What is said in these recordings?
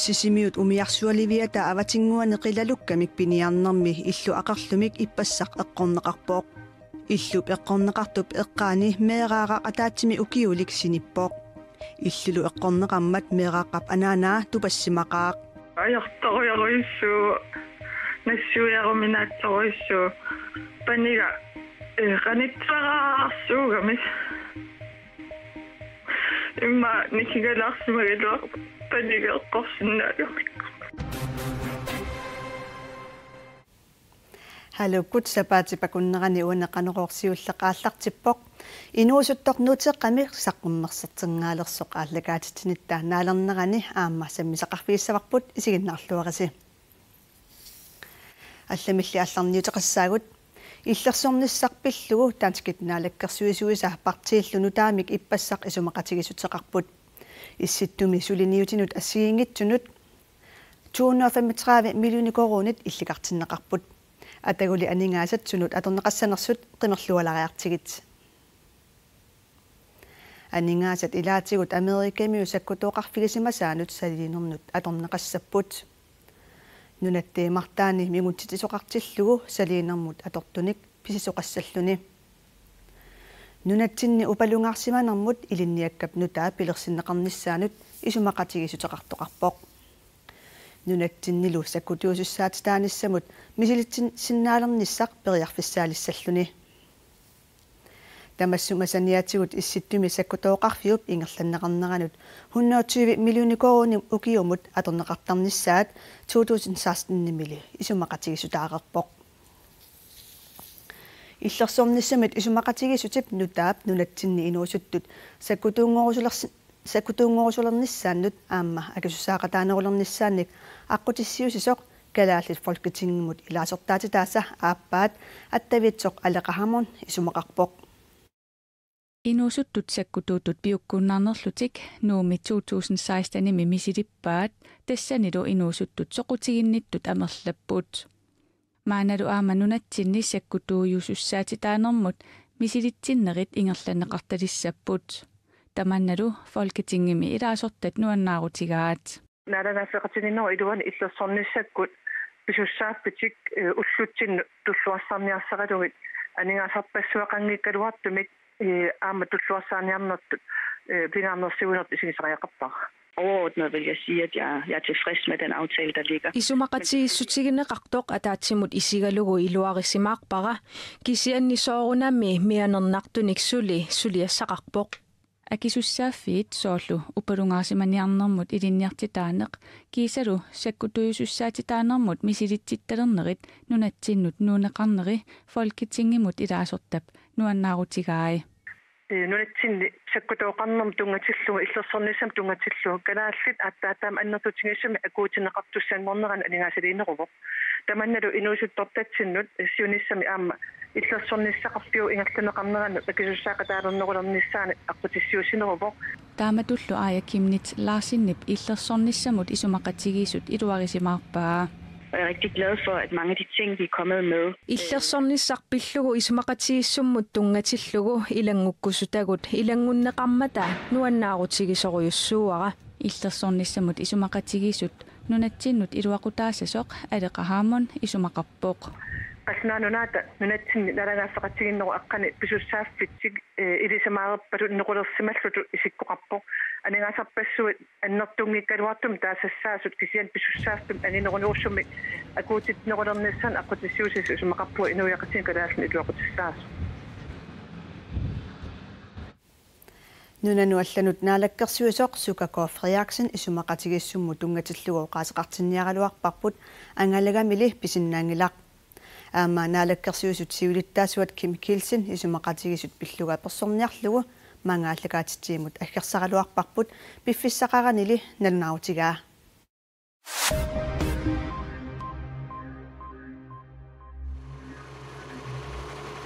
Sisimiut umiarsualiviata avatinguani qilalukkamik piniarnermi illu aqarlumik ippassaq eqqorneqarpooq. Illup eqqorneqartup eqqaani meeraaqa ataatsimi ukiulik sinippoq. Illulu eqqorneqammat meeraaqap anaanaa tupassimaqaaq. Ajortoruissu nassuuyaruminaattoruissu paniga qanitsaarsuugami imma nikigalarsimagilua paniga eqqorsinnaagamik. Halukut sapaatipakunnerani uanneqaneqorsiulleqaallartippoq inuusuttornuuteqqami saqqummersertinngaalersoq aallakaatitinitta naalernerani aamma sammisaqarfiissavарпут isiginnarluarisi алламилли алларниутеқассаагут иллерсорниссарпиллугу таанскит наалаккерсуисуисаа партииллуну таамик иппассақ исумақатигисутеқарпут исситтуми сулиниутинут ассигингитсунут 235 миллиони коронит илликартиннеқарпут атагули анингаасатсунут аторнеқассанерсут қимерлуалариартигит анингаасат илаатигут америкамиу саккутооқарфигисимасаанут салинернут аторнеқассаппут нунаттеэмартаани мигутситисоқартиллугу салиинермут атортуник писисоқассаллуни нунатсинни упалунгаарсиманермут илинниаккап нутаа пилерсиннеқарниссаанут исумақатигисутеқартоқарпоқ нунатсиннилу саккутиусуссаатитааниссамут мисилитсин синнаалерниссақ периарфиссаалиссаллуни тамассумасаниатигут исситтуми саккутооқарфиуп ингерланнеқарнеранут 120 миллиони корони укиумут аторнеқартарниссаат 2016 мили исумақатигисутаарерпоқ иллерсорниссамат исумақатигисутип нутаап нунатсинни инуусуттут саккутуунгорусулерниссааннут аама акисусаақатаанерулерниссаанник аққутиссиусисоқ калааллит фолкетингмут илаасортаатитааса ааппаат аттавитсоқ алеқаhamon исумақарпоқ Inuusuttut sakkututut piukkuunnaarnerlutik nuumi 2016 misitippaat tassanilu inuusuttut soqutiginnittut amerlapput maanalu aamanunatsinni sakkutuuyusussaatitaanermut misilitsinnerit ingerlanneqartalissapput tamannalu folketingimi ilaasortat nuannaarutigaat naalaagaafeqatininneru iluan illersornissakkut pisussaappitik ullutsinnu tulluassarniarsaqalugit aningaasarpassuaqanngikkaluartumik aama tulluarsaaniarnertut pingaarnersigunert isigisariaqarpara. Overordnet vil jeg sige, at jeg er tilfreds med den aftale, der ligger. Isumakatiissutiginneqartoq ataatsimut isigalugu iluarisimaaqpara kisiannisoorunami mianernaartunik suliassaqarpoq Akisussaaffiit soorlu upalungaarsimaniarnermut ilinniartitaaneq kiisalu sakkutuyusussaatitaanermut misilitsittalернерит nunatsinnut nuuneqarneri folketingimut ilaasortap nuannaarutigaai nunatsinni sakkutooqarnerm tungatilluga illersornissam tungatilluga kalaallit aattaataam annertutigisami akuutineqartussanngorneran aningaasaliineruvoq tamannalu inuusuttortatsinnut siunissami aamma illersornissaqarpiu ingerlaneqarneran akisussaaqataalernerulernissaani aqqutissuusineruvoq taamatullu aajakimnit laarsinnip illersornissamut isumaqatigisut iluarisimaarpaa. Og jeg er rigtig glad for, at mange af de ting, vi er kommet med. Illersornissarpillugu isumaqatigissummut tungatillugu ilangukkusutagut ilangunneqammata nuannaarutigisoruyussuara illersornissamut isumaqatigisut nunatsinnut iluaqutaasasoq aleqahamon isumaqarpoq qasnaanunaata nunatsinni nalagaafeqatiginneru aqqani pisussaaffitik ilisamaarerpalu nequlersimallutu isikkoqarpoq aningaasarpassuit annertungikkaluartum taasassaasut kisian pisussaaftum aninerunuursumi akuutitnerulernissan aqqutissiusis isumaqarpua inuiaqatin kalaalni iluaqutissaasu нунаnuallanut naalakkersuisoq Sukakov Frederiksen isumaqatigissummut tungatillugu qaasaqartinniaraluarparput angallagamili pisinnaangilaq аама naalakkersuisut siulittaasuat Kim Kielsen isumaqatigisut pilluga persorniarlugu mangaallakaatittiimut аггерсаралуарпарпут пиффиссақаранили налунаутигаа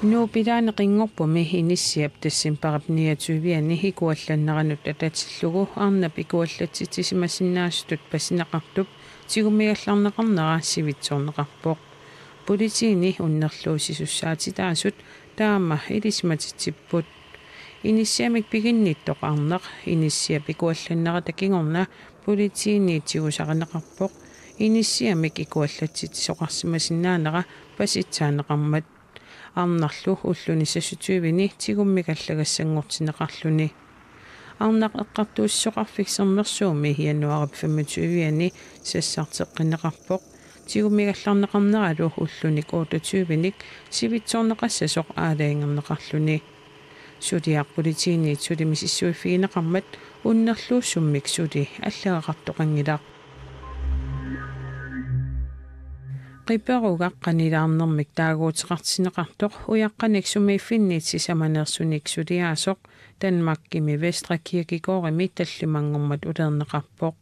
Nuupilaani qinngorpumi inissiap tassin parapniatuviani hikuallanneranut atatsillugu arnap ikuallatsitisimasinnaastut pasinaqartup tigumigallarneqarnera sivitsorneqarpoq politiini unnerluusisussaatitaasut taama ilismatitipput inissiamik piginnittoqarneq inissiap ikuallannerata kingorna Politiiniitiusaqanaqarpoq inissiamik ikuallatsit soqarsimasinnaanera pasitsaanaqarmat arnarlu ulluni sassutuivini tigummikallagassanngortineqarluni arnaq eqqartuussoqarfiksermersuumi januari 25-ni sassarteqqinneqarpoq tigumigallarneqarneralu ullunik 28-nik sivitsoorneqassasoq aalaingerneqarluni suliarpolitiinniit sulimisissuiffigineqarmat unnerluussummik suli аллагақартоқангилаа qiperuga qanilaarnermik taaguutiqartineqartoq uyaqqanik sumiiffinniit sisamaaneersunik suliaasoq Danmarkimi Vestra-Kirkegårdimi tallimangormat ulerneqarpoq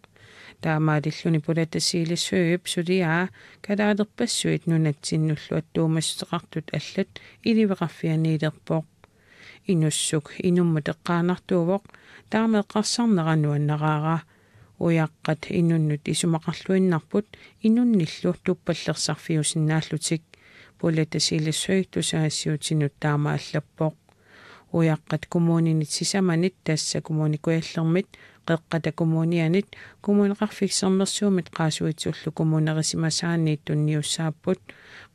taamaalilluni pulatasiilissuup suliaa kalaalerpassuit nunatsinullu attuumassuteqartut allat iliveqarfianiilerpoq inussuk inumma teqqaanartuuvoq taameeqqarsarneranuannaqaaraa uyaqqat inunnut isumaqarluinnarput inunnillu tuppallersarfiusinnaallutik pulatasiilissuit tusaassiutinut taamaallappoq uyaqqat kommuninit sisamanit tassa kommunikuallermit qeqqata kommunianit kommuneqarfiksermersuumit qaasuitsullu kommunerisimasaanniit tunniussaapput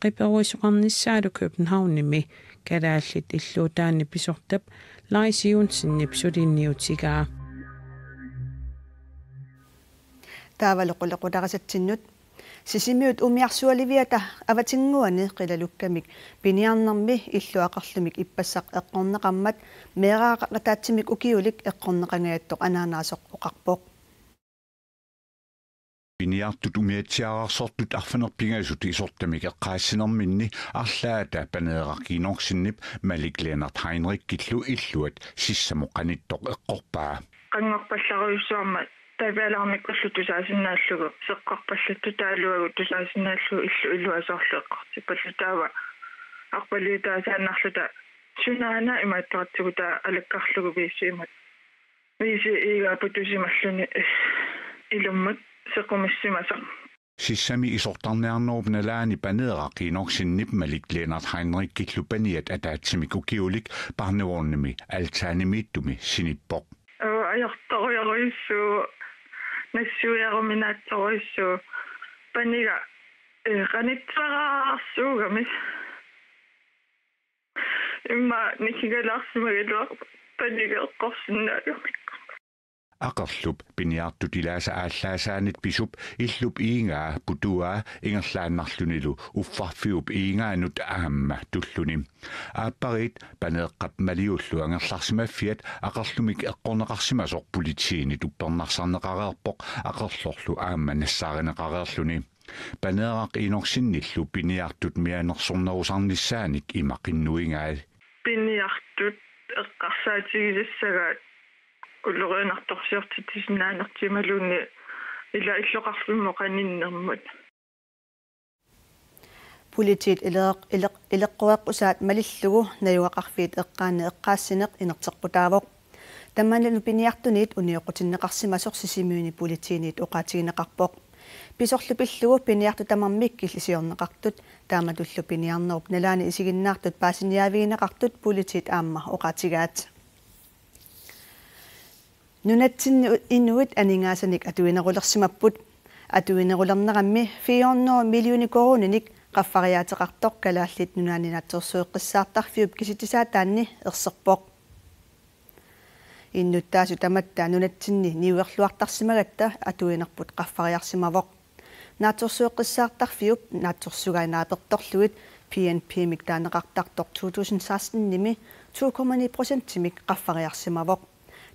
qiperuisuqarnissaalu Københavnimi kalaallit illuutaanni pisortap laisiunsinnip sulinniutigaa taavaloqulaqutaqasatsinut sisimiut umiarsualiviata avatinguani qilalukkamik piniarnermi illuaqarlumik ippassaq eqqorneqammat meeraaqaqataatsimik ukiulik eqqorneqangaattoq anaanaasoq uqarpoq piniartut umiatsiararsortut arfanerpingaasut isortamik eqqaassinerminni arlaata paneerarkiinorsinnip Malik Lennart Heinrich killu illuat sissamoqanittoq eqqorpaa qanngorpallaruissuarmat tavialarmik ullutusaasinnaаллугу seqqarpallattu taaluagu tusaasinnaаллу illuasorleqqarti pallutaava arpaliutaasaannarluta sunaana imaattoqatsigu taa alakkarlugu viisiimat viisi iigaaputusimalluni ilummut sequmissimasa sissami isortarnearnoorpnalaani paneerarkiinorsinnip Malik Lennart Heinrich killupaniat ataatsimik ukiulik parnevornimi altaanimiittumi sinippoq ajortoruissu nassuiaruminaattoruissu paniga qanitsuaraarsuugami imma nikigalarsimagiluaq paniga eqqorsinnaagamik aqerlup piniartut ilaasa aallaasaanit pisup illup iingaa putuaa ingerlaannarlunilu uffarfiup iingaanut aamma tulluni aapparit paneeqqap maliullu angerlarsimaffiat aqerlumik eqqorneqarsimasoq politiinit uppernarsarneqareerpoq aqerlorlu aamma nassaareneqareerluni paneeraq inorsinnillu piniartut mianersornerusarnissaanik imaqinnuingaal piniartut eqqarsaatigilassagaat уллорианарторсиортитисинааnertimalunni ила иллоқарфиммо qaninnermut politit ileqqueqqussaat malillugu nayuaqarfiit eqqaanne eqqaassineq inerteqputaavoq tammanlu piniartuniit unioqutinnеқарсимасоқ сисимиуни politiinit uqaatigineqarpoq pisorlu pillugu piniartu tamarmik killisiorneqartut taamatullu piniarnerup nalaani isiginnaartut paasiniaavigineqartut politit aamma uqaatigaat nunatsinni inuit aningasanik atuinerulersimapput atuinerulernerammi 400 millioni koruninik qaffariaateqartoq kalaallit nunaaninaatsorsueqqissaartarfiup kisitisaataanni erserpoq innuttaasu tamattaa nunatsinni niuerluartarsimagatta atuinerput qaffariarsimavoq naatsorsueqqissaartarfiup naatsorsugainaapertorluit PNP migtaaneqartartoq 2016-nimi 2,9% qaffariarsimavoq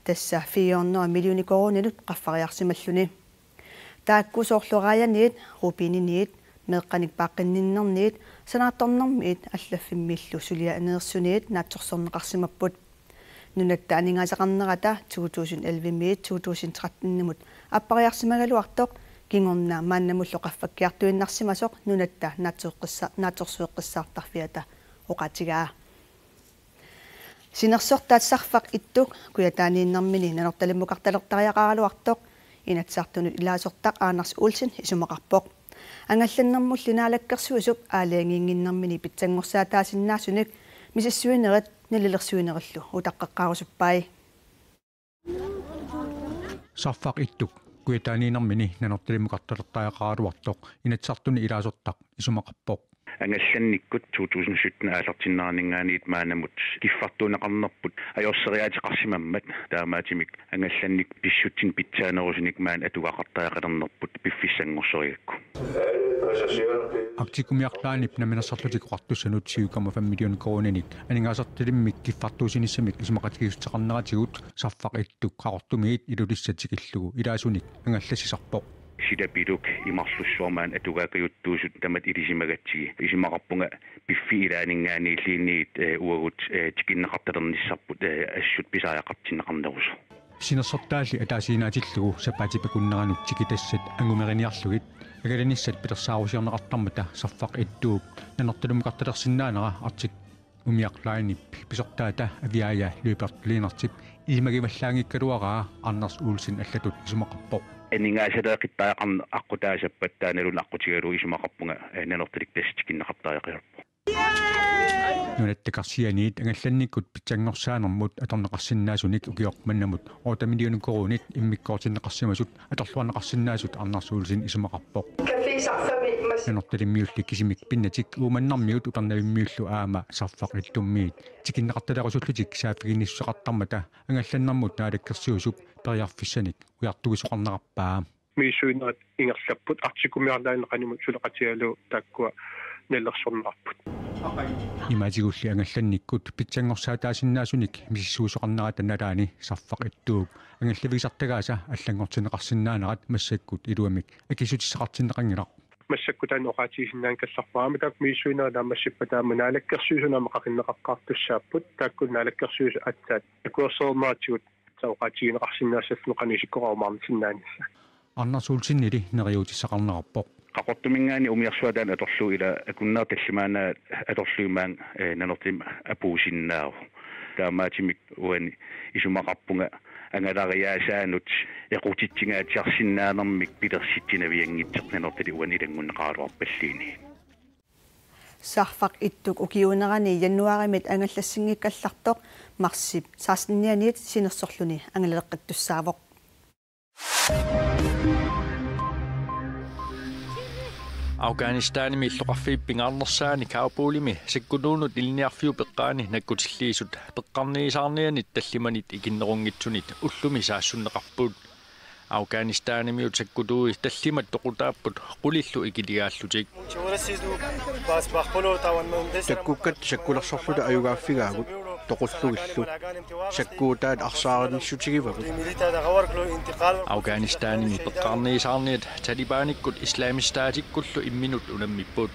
tassa 400 millioni korunillut qaffariarsimalluni taakkusoorluraajaniit rupininiit meeqqanik paaqqinninnerniit sanaattornermiit allaffimmiillu suliaaneersuniit naatsorsorneqarsimapput nunatta aningaasaqarnerata 2011-miit 2013-nimut appariarsimagaluartoq kingornaa maannamullu qaffakkiartuinnarsimasoq nunatta naatsorsueqqissaartarfiata oqatigaa sinersortaatsarfaq ittuk kuyataaniinnermini nanortalimmuqartalertariaqaraluartoq inatsartunut ilaasortaq Anders Olsen isumaqarpoq ангалланнэрмуллинаалаккерсуисуп аалиангингиннэрмини питсангорсаатаасиннаасуник мисассуинерат налилерсуинериллу утаққаққарусуппай сарфақ иттук kuitaaniinarmini nanortalimuqartalertaaqaaruartoq inatsartuni ilaasortaq isumaqarpoq ангалланниккут 2017 аалартиннаанингааниит маанамут киффартуунеқарнерпут аёрсериаатеқарсимаммат таамаатимик ангалланник писсутсин питсаанерусиник маан атугақартаақалернерпут пиффиссангорсориакку актикумиарлаанip наминерсарлутикоқартуссанут 7,5 миллион крооненик анингаасартилиммик киффартуусинissамик исумақатигиуссақарнератигут сарфақ иттук қақортумиит илулиссатикиллугу илаасуник ангаллассисарпоқ сидапилук имарлуссуармаан атугаакаюттуусут тамат илисимагатсиги исимақарпунга пиффи илаанингааниллиинниит уагут тикиннеқарталерниссарпут ассут писааяқартиннеқарнерусу синерсортаалли атаасиинаатиллугу сапаатипакуннеранут тикитассат ангумериниарлугит агаланиссат пилерсаарусиорнеқартармата сарфақ иттуук нанорталумуқарталерсиннаанера артик умиарлаанip писортаата авиая луипертлиинартип имагиваллаангиккалуараа арнерс уулсин аллатут исумақарпоқ энингаасалеэқиттаақарн аққутаасаппат таанерун аққутигалу исумақарпунга нанорталик тасситикиннеқартаақиарпо нунаттакарсианиит ангалланниккут питсангорсаанермут аторнеқарсинаасуник укиоқманнамут оотамилиунун корунит иммиккоотиннеқарсимасут аторлуарнеқарсинаасут арнарсуулсин исумақарпоқ нанорталиммиулли кисимик пиннатик ууманнармиут утернавиммиуллу аама сарфақиллуммиит тикиннеқарталерусуллутик сааффигинниссоқартармата ангалланнармут наалаккерсиусуп периарфиссаник уяртугисоқарнеқарпаа мисуинерат ингерлаппут артикумиарлаанеқанимут сулеқатигалу тааккуа неллерсорнеқарпут иматигулли ангалланниккут питсангорсаатаасиннаасуник миссуусоқарнерата налаани сарфақ иттууп ангаллависартагааса аллангортинеқарсинаанерат массаккут илуамик акисутиссақартиннеқангилақ массаккутаан оqaатигисиннаан калларпаами таак миссуинера таамассиппатаама наалаккерсуусунамақақиннеқарқартуссааппут тааккун наалаккерсуусу атсаат акуерсоорнаатигут саоqaатигинеқарсинаасаффнеқанисиккораумаарнсиннаанисса арнарсуулсиннили нериутиссақарнерарпоқ qaqortumingaani umiarsuataan atorlu ila akunnaartallimaana atorluimaan nanortim apuusinnaaru taamaatimik uani isumaqarpunga angalariaasaanut equtitsingaatiarsinnaanermik pilersitinaviangitseq nanortali uani ilangunneqaaluarpalliini сарфақ иттук укиунерани яннуаримит ангаллассингиккаллартоқ марсип саарсиннианиит синерсорлуни ангалеққаттуссаавоқ Afghanistan иллоқарфииппингаарнерсаани каупуулими саккунуунут илниарфиу пеққаани наккутиллиисут пеққарниисаарнианит таллиманит икиннерунгитсунит уллуми саассуннеқарпут Afghanistan-миут саккутууи таллимат тоқутааппут қулиллу икилигааллутик таккуккат саккулерсорлута аюгааффигаагут тоқуллугиллу саккуутаат арсаарниссутигивагут Afghanistan-ми пеққарниисаарниат талибааниккут исламистаатиккуллу имминут унаммиппут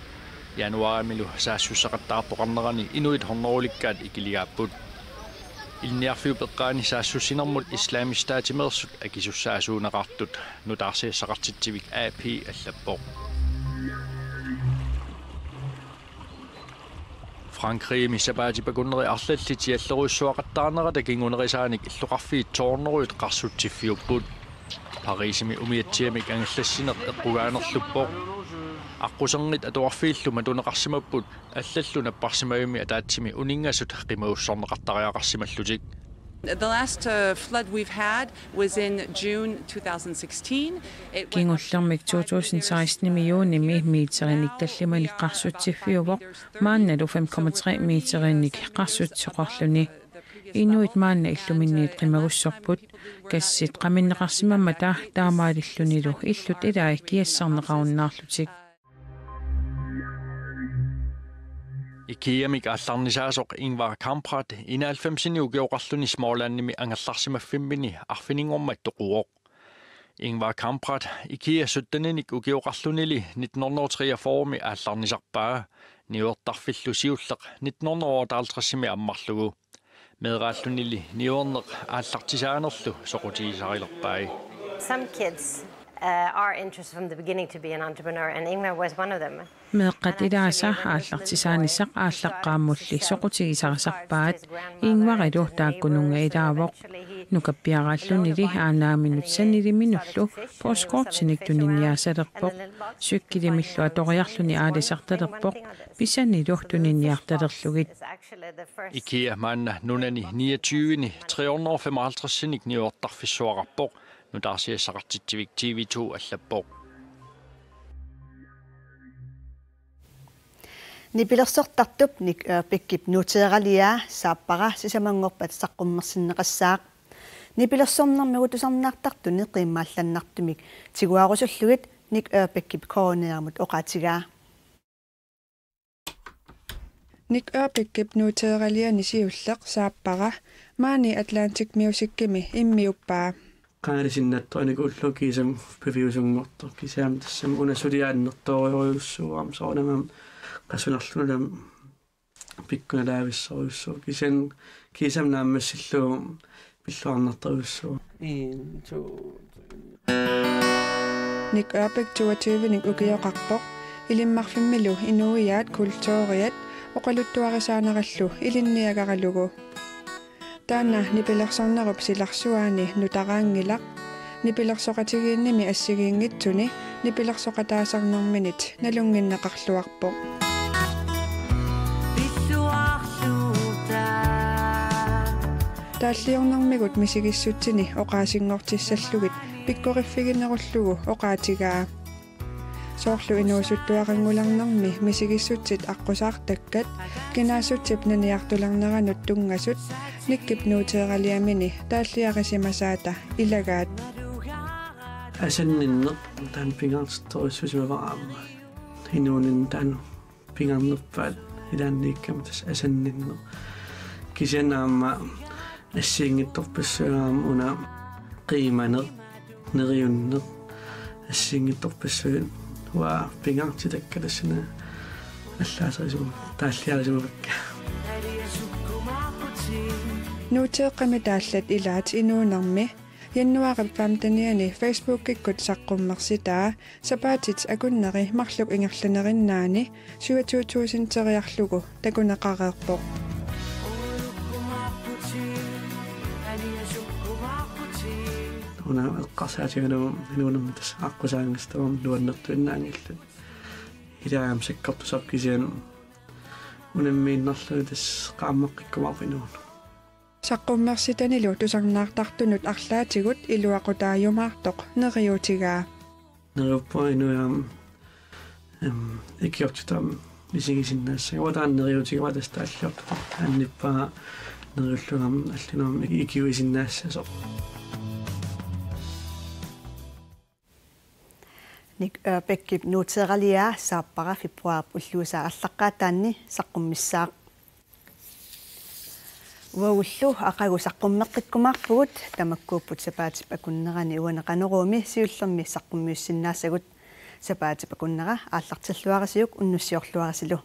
януарамилу саассуссақаттаарпоқарнерани инуит хорнеруликкаат икилигааппут илниарфиу пеққаани саассуссинермут исламистаатимерсут акисуссаасуунеқартут нутаарсиассақартитсивик AP аллаппоқ Frankrig мисапаатипакуннери арлаллити аллеруйссуақаттаарнерата кингунерисааник иллоқарфиит тоорнеруит қарсутсиффиуппут Парисими умиатсиамик ангаллассинеқ эққугаанерлуппоқ аққусернит атуарфииллума тунеқарсимаппут аллаллу наппарсимаюми атаатсими унингасут қимауссорнеқартариақарсималлутик The last flood we've had was in June 2016. Kingullermik 2016 millionimi meterinik tallimanik qarsutsifiuvoq maannalu 5,3 meterinik qarsutsiqorluni inuit maanna illuminniit qimagussorput kassit qaminneqarsimamata taamaalillunilu illut ilaa kiassarneqarunnaarlutik Ikiamik алларнисаасоқ Ingvar Kamprad 91-ни угиоқарлуни смоолаанними ангалларсимаффиммини арфинингормат тоқуоқ Ingvar Kamprad Ikia суттаниник угиоқарлунили 1943ми аалларнисарпаа ниуертарфиллу сиуллеқ 1958-ми аммарлугу медрааллунили ниуернеқ ааллартисаанерлу соқутигисарилерпаи Some kids are interested from the beginning to be an entrepreneur and Ingvar was one of them. Meeqqatilaasa aallartisaanisaq aallaqqaamulli soqutigisarasarpaat Ingvarilu taakkununga ilaavoq nukappiaraallunili aanaaminut saniliminullu poskortinik tuninniaasalerpoq sukkilimillu atoriarluni aalisartalerpoq pisanilu tuninniartalerlugit Ikia maanna nunani 29-ni 355-sinik niuertarfissuararpoq nutaarsiassaqartitsivik TV2 allappoq Nipilersortartup nik pikkip nuteeralia saappara sisamangorpat saqqummersinneqassaaq Nipilersornermigu tusarnaartartuni qiimmaallanartumik tiguarusullugit nik pikkip koroneermut oqaatigaa Nik pikkip nuteeralia nisiulleq saappara maani Atlantic Music-kimi immiuppaa qaalisinnaattu anikullu kiisam piviusungortor kisaam tassam unasuliaannertooriussuu soonamam qasunerlulam pikkunalaavissoriussuu kiisam naammassilluu pilluarnertoruussuu Nik pik 22 nik ukioqarpoq ilimmarfimmilu inuiaat kultuuriat oqaluttuarisaanarallu ilinniagaralugu Taana nipilersornerup silarsuaani nutaraangilaq nipilersoqatigiinnimi assigiinngitsuni nipilersoqataasarnerminit nalunginneqarluarpoq Taalliornermigut misigissutini oqaasingortissallugit pikkorifiginerullugu oqaatigaa Soorlu inuusuttuaqangularnermi misigissutsit aqqusаарtakkat kinaassutip naniartularneranut tungasut nikkip nuuteeraliamini taalliarisimasaata ilagaat Asanninneq taan pingaartorussusimavaraamma hinuunin taan pingarnerpaat ilaanniikkamtas asanninneq kisanaamma ассиингитторпассуаам уна қиманеқ нериуннеқ ассиингитторпассуит уа пингаартитаккалассана аллаасерисума тааллиарисумавакка нутеэққами тааллат илаат инуунерми яннуариппаамтаниани Facebook-иккут саққуммерситаа сапаатит акуннери марлук ингерланериннаани 27000 териарлугу такунеқареерпоқ una eqqarsaatiganum inuunammatas aqqusaangstorm luannertuinnaangillut ilaam sakkartusap kisian unammiinnerluutas qaammeqqikkumarfinuun saqqummersitanilu tusarnaartartunut arlaatigut iluaqutaajumaartoq neriutigaa neruppa inuam ikiortutam isigisinnaassa utaan neriutigawatas taalliortuta annippaa neriullugam allinum ikiuisinnaassasoq ник пеккип нутералиа сааппара фебруар уллуусаа аллаққаатаанни саққуммиссаа уауллу ақагу саққуммеққиккумаарпугут тамаккууппут сапаатип акуннерани уанеқанеруми сиуллерми саққуммиуссиннаассагут сапаатип акуннера ааллартиллуарасиук уннуссиорлуарасилу